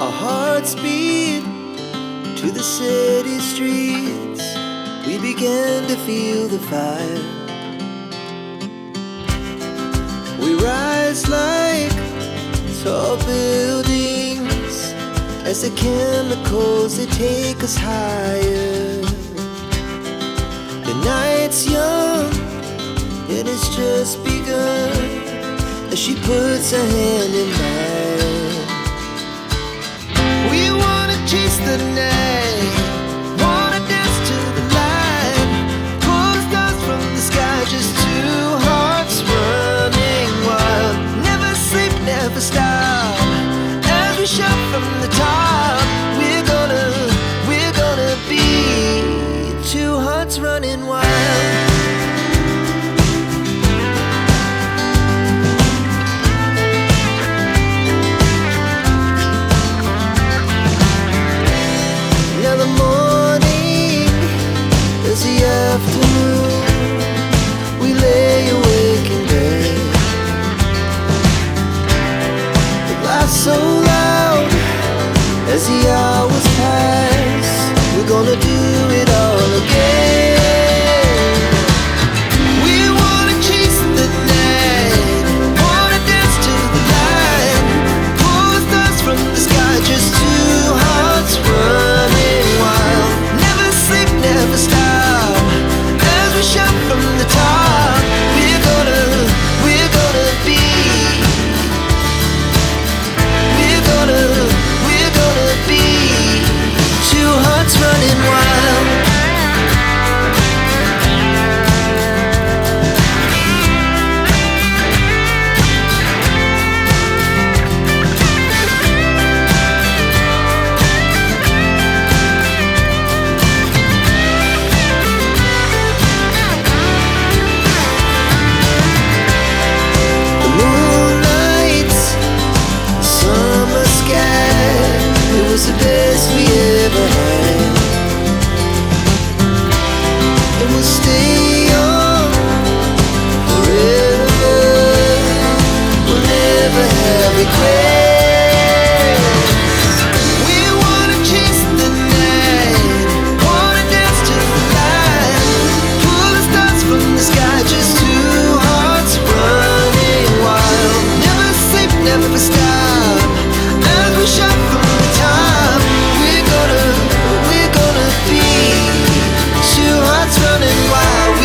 Our hearts beat to the city streets. We began to feel the fire. We rise like tall buildings as the chemicals, they take us higher. The night's young, it has just begun, as she puts her hand in mine. We wanna chase the night, wanna dance to the light, pull the stars from the sky, just two hearts running wild. Never sleep, never stop, as we shout from the top. We're gonna be two hearts running wild. Now the morning is the afternoon. We lay awake in bed. The laughs so loud as the